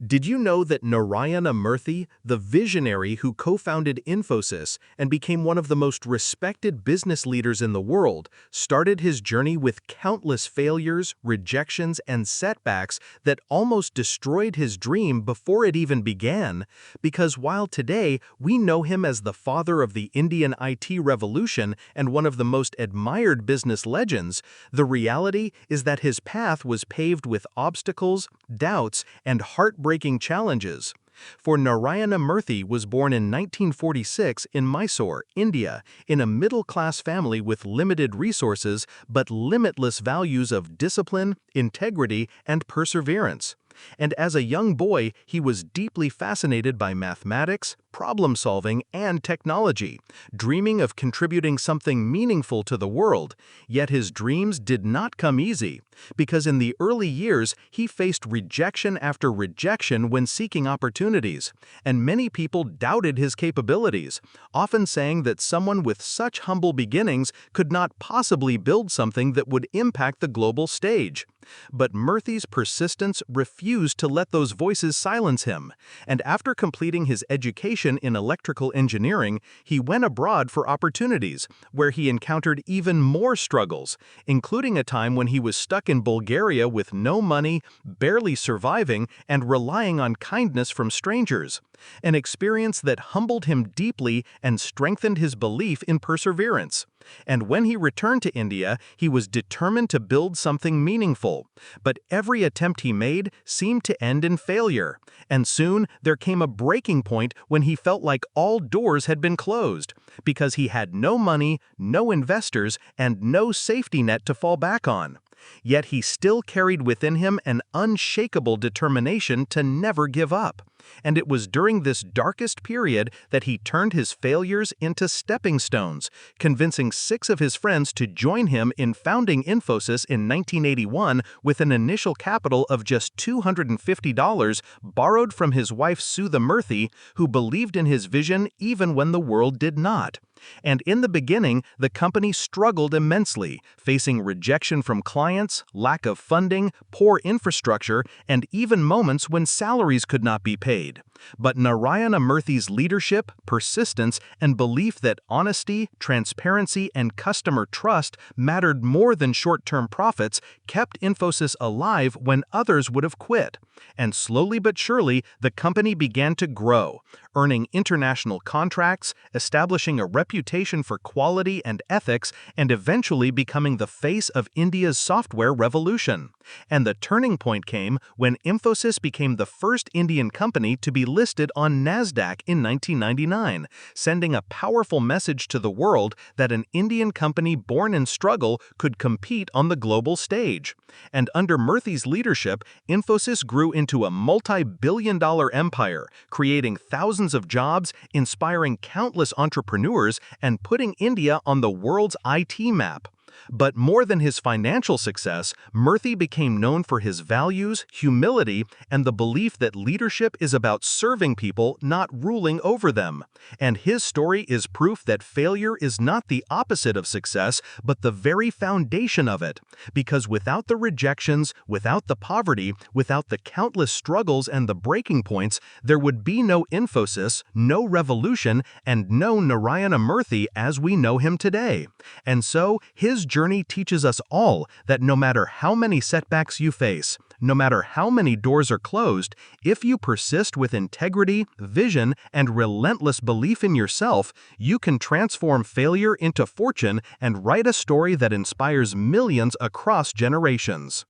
Did you know that Narayana Murthy, the visionary who co-founded Infosys and became one of the most respected business leaders in the world, started his journey with countless failures, rejections, and setbacks that almost destroyed his dream before it even began? Because while today we know him as the father of the Indian IT revolution and one of the most admired business legends, the reality is that his path was paved with obstacles, doubts, and heartbreaking challenges. For Narayana Murthy was born in 1946 in Mysore, India, in a middle-class family with limited resources but limitless values of discipline, integrity, and perseverance. And as a young boy, he was deeply fascinated by mathematics, problem-solving, and technology, dreaming of contributing something meaningful to the world. Yet his dreams did not come easy, because in the early years, he faced rejection after rejection when seeking opportunities, and many people doubted his capabilities, often saying that someone with such humble beginnings could not possibly build something that would impact the global stage. But Murthy's persistence refused to let those voices silence him, and after completing his education in electrical engineering, he went abroad for opportunities, where he encountered even more struggles, including a time when he was stuck in Bulgaria with no money, barely surviving, and relying on kindness from strangers. An experience that humbled him deeply and strengthened his belief in perseverance. And when he returned to India, he was determined to build something meaningful. But every attempt he made seemed to end in failure. And soon there came a breaking point when he felt like all doors had been closed, because he had no money, no investors, and no safety net to fall back on. Yet he still carried within him an unshakable determination to never give up. And it was during this darkest period that he turned his failures into stepping stones, convincing 6 of his friends to join him in founding Infosys in 1981 with an initial capital of just $250 borrowed from his wife Sudha Murthy, who believed in his vision even when the world did not. And in the beginning, the company struggled immensely, facing rejection from clients, lack of funding, poor infrastructure, and even moments when salaries could not be paid. But Narayana Murthy's leadership, persistence, and belief that honesty, transparency, and customer trust mattered more than short-term profits kept Infosys alive when others would have quit. And slowly but surely, the company began to grow, earning international contracts, establishing a reputation for quality and ethics, and eventually becoming the face of India's software revolution. And the turning point came when Infosys became the first Indian company to be listed on NASDAQ in 1999, sending a powerful message to the world that an Indian company born in struggle could compete on the global stage. And under Murthy's leadership, Infosys grew into a multi-billion-dollar empire, creating thousands of jobs, inspiring countless entrepreneurs, and putting India on the world's IT map. But more than his financial success, Murthy became known for his values, humility, and the belief that leadership is about serving people, not ruling over them. And his story is proof that failure is not the opposite of success, but the very foundation of it. Because without the rejections, without the poverty, without the countless struggles and the breaking points, there would be no Infosys, no revolution, and no Narayana Murthy as we know him today. And so, his journey teaches us all that no matter how many setbacks you face, no matter how many doors are closed, if you persist with integrity, vision, and relentless belief in yourself, you can transform failure into fortune and write a story that inspires millions across generations.